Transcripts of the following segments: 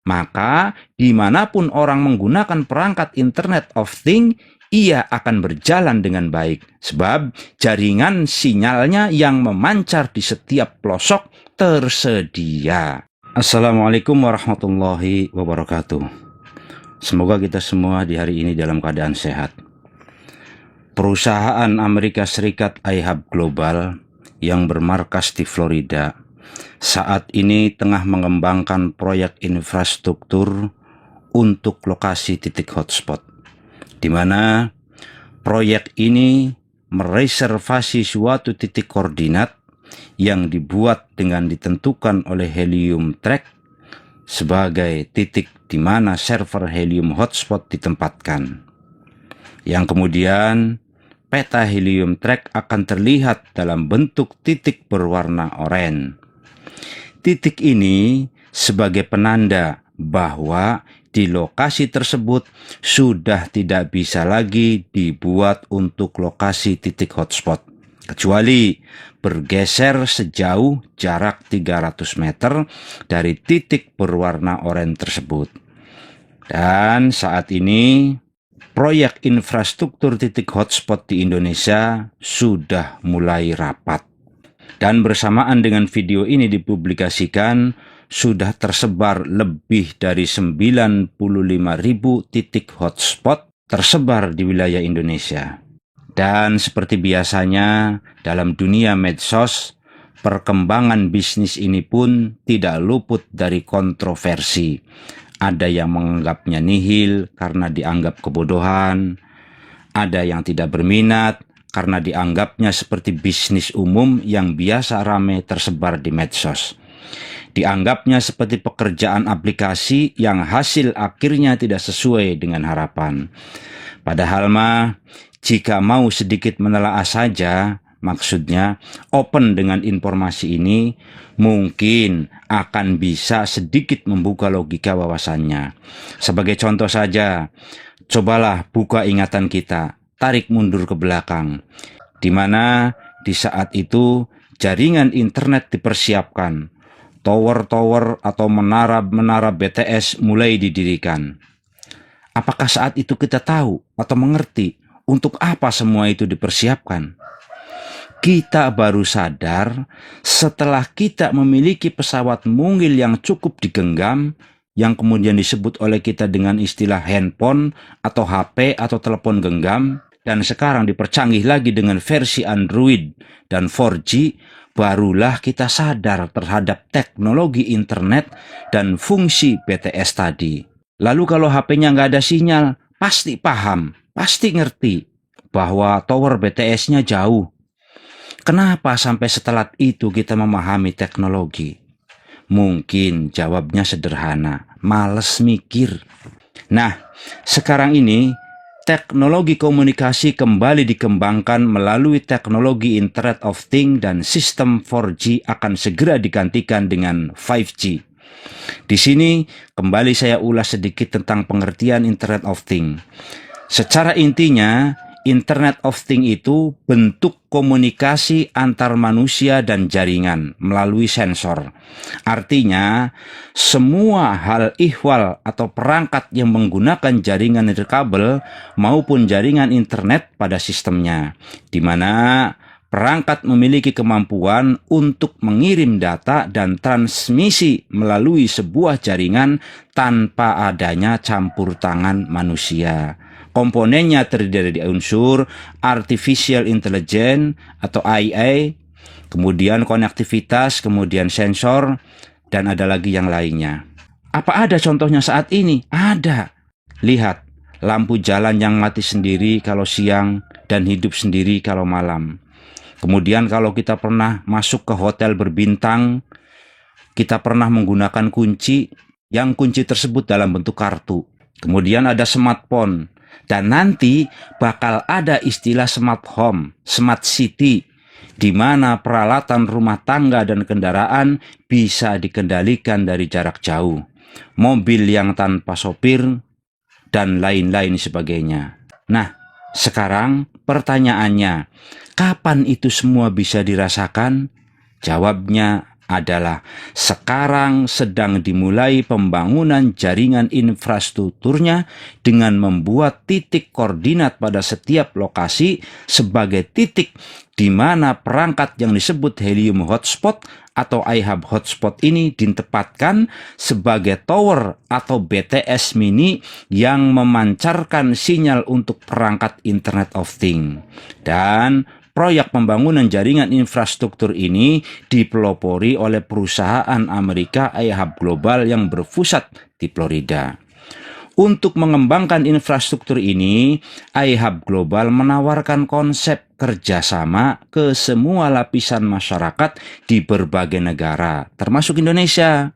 Maka dimanapun orang menggunakan perangkat Internet of Things, ia akan berjalan dengan baik. Sebab jaringan sinyalnya yang memancar di setiap pelosok tersedia. Assalamualaikum warahmatullahi wabarakatuh. Semoga kita semua di hari ini dalam keadaan sehat. Perusahaan Amerika Serikat iHub Global yang bermarkas di Florida saat ini tengah mengembangkan proyek infrastruktur untuk lokasi titik hotspot, di mana proyek ini mereservasi suatu titik koordinat yang dibuat dengan ditentukan oleh Helium Track sebagai titik di mana server Helium Hotspot ditempatkan. Yang kemudian peta Helium Track akan terlihat dalam bentuk titik berwarna oranye. Titik ini sebagai penanda bahwa di lokasi tersebut sudah tidak bisa lagi dibuat untuk lokasi titik hotspot, kecuali bergeser sejauh jarak 300 meter dari titik berwarna oranye tersebut. Dan saat ini proyek infrastruktur titik hotspot di Indonesia sudah mulai rapat. Dan bersamaan dengan video ini dipublikasikan, sudah tersebar lebih dari 95.000 titik hotspot tersebar di wilayah Indonesia. Dan seperti biasanya dalam dunia medsos, perkembangan bisnis ini pun tidak luput dari kontroversi. Ada yang menganggapnya nihil karena dianggap kebodohan, ada yang tidak berminat karena dianggapnya seperti bisnis umum yang biasa ramai tersebar di medsos. Dianggapnya seperti pekerjaan aplikasi yang hasil akhirnya tidak sesuai dengan harapan. Padahal mah, jika mau sedikit menelaah saja, maksudnya open dengan informasi ini, mungkin akan bisa sedikit membuka logika wawasannya. Sebagai contoh saja, cobalah buka ingatan kita, tarik mundur ke belakang, di mana di saat itu jaringan internet dipersiapkan, tower-tower atau menara-menara BTS mulai didirikan. Apakah saat itu kita tahu atau mengerti untuk apa semua itu dipersiapkan? Kita baru sadar setelah kita memiliki pesawat mungil yang cukup digenggam, yang kemudian disebut oleh kita dengan istilah handphone atau HP atau telepon genggam, dan sekarang dipercanggih lagi dengan versi Android dan 4G, barulah kita sadar terhadap teknologi internet dan fungsi BTS tadi. Lalu kalau HP-nya nggak ada sinyal, pasti paham, pasti ngerti bahwa tower BTS-nya jauh. Kenapa sampai setelah itu kita memahami teknologi? Mungkin jawabnya sederhana, males mikir. Nah, sekarang ini teknologi komunikasi kembali dikembangkan melalui teknologi Internet of Things dan sistem 4G akan segera digantikan dengan 5G. Di sini kembali saya ulas sedikit tentang pengertian Internet of Things. Secara intinya, Internet of Things itu bentuk komunikasi antar manusia dan jaringan melalui sensor. Artinya, semua hal ihwal atau perangkat yang menggunakan jaringan nirkabel maupun jaringan internet pada sistemnya, di mana perangkat memiliki kemampuan untuk mengirim data dan transmisi melalui sebuah jaringan tanpa adanya campur tangan manusia. Komponennya terdiri dari unsur Artificial Intelligence atau AI, kemudian konektivitas, kemudian sensor, dan ada lagi yang lainnya. Apa ada contohnya saat ini? Ada. Lihat, lampu jalan yang mati sendiri kalau siang dan hidup sendiri kalau malam. Kemudian kalau kita pernah masuk ke hotel berbintang, kita pernah menggunakan kunci, yang kunci tersebut dalam bentuk kartu. Kemudian ada smartphone, dan nanti bakal ada istilah smart home, smart city, di mana peralatan rumah tangga dan kendaraan bisa dikendalikan dari jarak jauh. Mobil yang tanpa sopir, dan lain-lain sebagainya. Nah, sekarang pertanyaannya, kapan itu semua bisa dirasakan? Jawabnya adalah sekarang sedang dimulai pembangunan jaringan infrastrukturnya dengan membuat titik koordinat pada setiap lokasi sebagai titik di mana perangkat yang disebut Helium Hotspot atau iHub Hotspot ini ditempatkan sebagai tower atau BTS mini yang memancarkan sinyal untuk perangkat Internet of Things. Dan proyek pembangunan jaringan infrastruktur ini dipelopori oleh perusahaan Amerika iHub Global yang berpusat di Florida. Untuk mengembangkan infrastruktur ini, iHub Global menawarkan konsep kerjasama ke semua lapisan masyarakat di berbagai negara, termasuk Indonesia.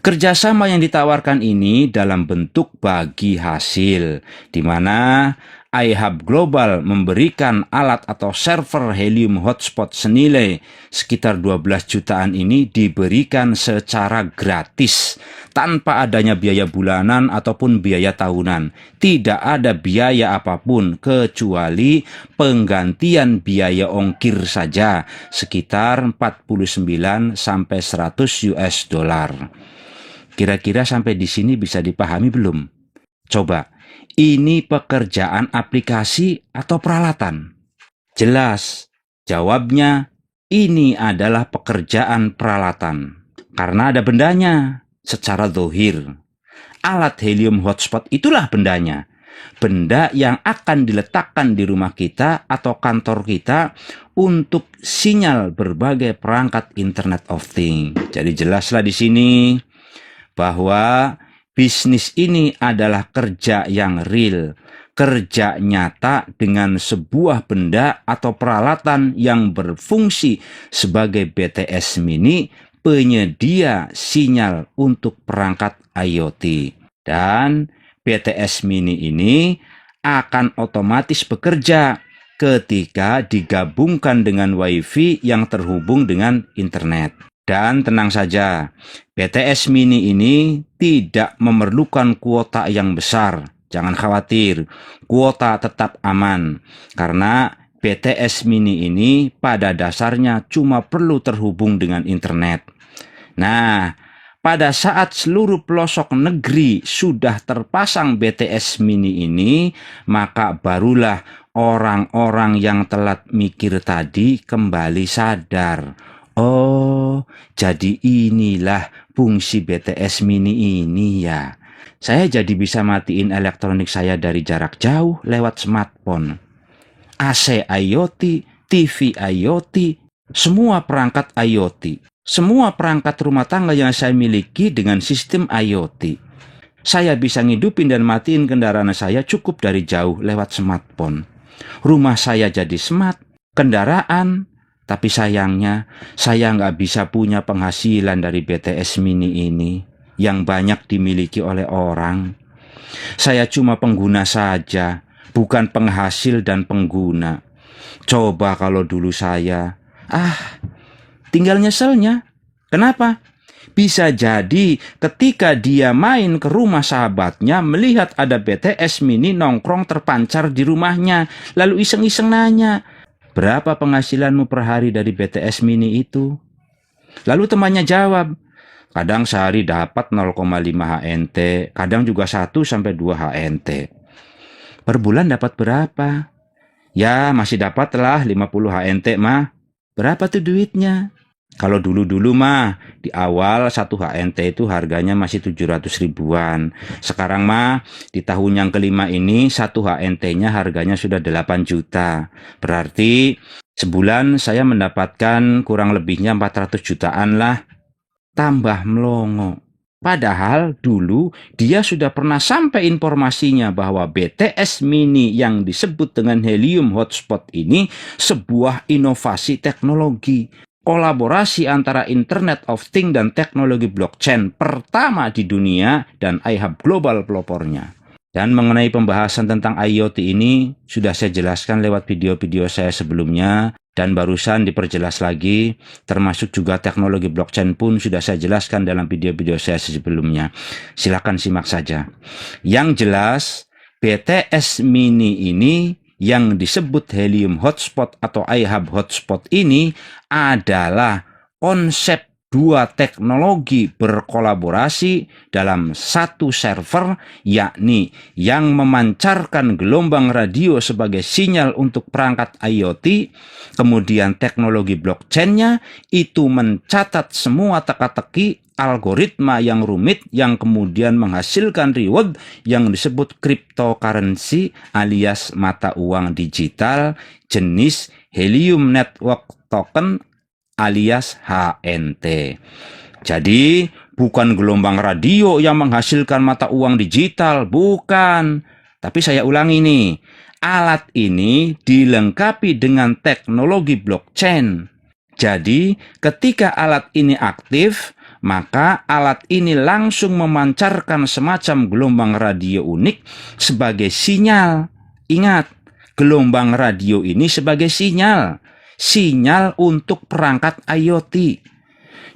Kerjasama yang ditawarkan ini dalam bentuk bagi hasil, di mana iHub Global memberikan alat atau server Helium Hotspot senilai sekitar 12 jutaan ini diberikan secara gratis, tanpa adanya biaya bulanan ataupun biaya tahunan. Tidak ada biaya apapun kecuali penggantian biaya ongkir saja, sekitar 49 sampai 100 US dollar. Kira-kira sampai di sini bisa dipahami belum? Coba, ini pekerjaan aplikasi atau peralatan? Jelas, jawabnya ini adalah pekerjaan peralatan. Karena ada bendanya secara zahir. Alat Helium Hotspot itulah bendanya. Benda yang akan diletakkan di rumah kita atau kantor kita untuk sinyal berbagai perangkat Internet of Things. Jadi jelaslah di sini bahwa bisnis ini adalah kerja yang real, kerja nyata dengan sebuah benda atau peralatan yang berfungsi sebagai BTS mini, penyedia sinyal untuk perangkat IoT. Dan BTS mini ini akan otomatis bekerja ketika digabungkan dengan WiFi yang terhubung dengan internet. Dan tenang saja, BTS mini ini tidak memerlukan kuota yang besar. Jangan khawatir, kuota tetap aman. Karena BTS mini ini pada dasarnya cuma perlu terhubung dengan internet. Nah, pada saat seluruh pelosok negeri sudah terpasang BTS mini ini, maka barulah orang-orang yang telat mikir tadi kembali sadar. Oh, jadi inilah fungsi BTS mini ini ya. Saya jadi bisa matiin elektronik saya dari jarak jauh lewat smartphone. AC IoT, TV IoT, semua perangkat IoT. Semua perangkat rumah tangga yang saya miliki dengan sistem IoT. Saya bisa ngidupin dan matiin kendaraan saya cukup dari jauh lewat smartphone. Rumah saya jadi smart, kendaraan. Tapi sayangnya, saya nggak bisa punya penghasilan dari BTS mini ini yang banyak dimiliki oleh orang. Saya cuma pengguna saja, bukan penghasil dan pengguna. Coba kalau dulu saya, tinggal nyeselnya. Kenapa? Bisa jadi ketika dia main ke rumah sahabatnya, melihat ada BTS mini nongkrong terpancar di rumahnya, lalu iseng-iseng nanya, "Berapa penghasilanmu per hari dari BTS mini itu?" Lalu temannya jawab, "Kadang sehari dapat 0,5 HNT, kadang juga 1 sampai 2 HNT. Per bulan dapat berapa?" "Ya, masih dapatlah 50 HNT mah." "Berapa tuh duitnya?" Kalau dulu-dulu mah di awal 1 HNT itu harganya masih 700 ribuan. Sekarang mah di tahun yang kelima ini 1 HNT-nya harganya sudah 8 juta. Berarti sebulan saya mendapatkan kurang lebihnya 400 jutaan lah. Tambah melongo. Padahal dulu dia sudah pernah sampai informasinya bahwa BTS mini yang disebut dengan Helium Hotspot ini sebuah inovasi teknologi. Kolaborasi antara Internet of Things dan teknologi blockchain pertama di dunia dan iHub Global pelopornya. Dan mengenai pembahasan tentang IoT ini sudah saya jelaskan lewat video-video saya sebelumnya dan barusan diperjelas lagi, termasuk juga teknologi blockchain pun sudah saya jelaskan dalam video-video saya sebelumnya. Silakan simak saja. Yang jelas, BTS mini ini yang disebut Helium Hotspot atau iHub Hotspot ini adalah konsep dua teknologi berkolaborasi dalam satu server, yakni yang memancarkan gelombang radio sebagai sinyal untuk perangkat IoT, kemudian teknologi blockchain-nya itu mencatat semua teka-teki algoritma yang rumit yang kemudian menghasilkan reward yang disebut cryptocurrency alias mata uang digital jenis Helium Network Token alias HNT. Jadi bukan gelombang radio yang menghasilkan mata uang digital, bukan. Tapi saya ulangi nih, alat ini dilengkapi dengan teknologi blockchain. Jadi ketika alat ini aktif, maka alat ini langsung memancarkan semacam gelombang radio unik sebagai sinyal. Ingat, gelombang radio ini sebagai sinyal untuk perangkat IoT.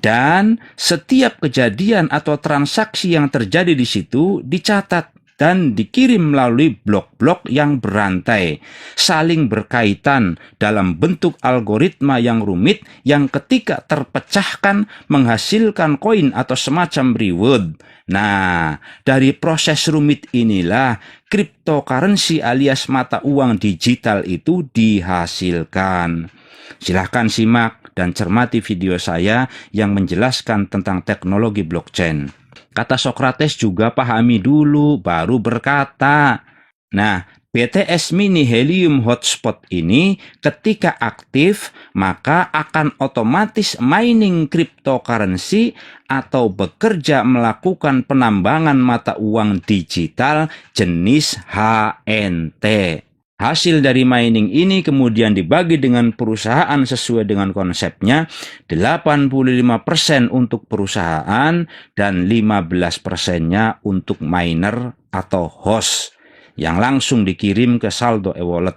Dan setiap kejadian atau transaksi yang terjadi di situ dicatat dan dikirim melalui blok-blok yang berantai, saling berkaitan dalam bentuk algoritma yang rumit yang ketika terpecahkan menghasilkan koin atau semacam reward. Nah, dari proses rumit inilah cryptocurrency alias mata uang digital itu dihasilkan. Silahkan simak dan cermati video saya yang menjelaskan tentang teknologi blockchain. Kata Sokrates juga pahami dulu, baru berkata. Nah, BTS Mini Helium Hotspot ini ketika aktif, maka akan otomatis mining cryptocurrency atau bekerja melakukan penambangan mata uang digital jenis HNT. Hasil dari mining ini kemudian dibagi dengan perusahaan sesuai dengan konsepnya, 85% untuk perusahaan dan 15%-nya untuk miner atau host yang langsung dikirim ke saldo e-wallet.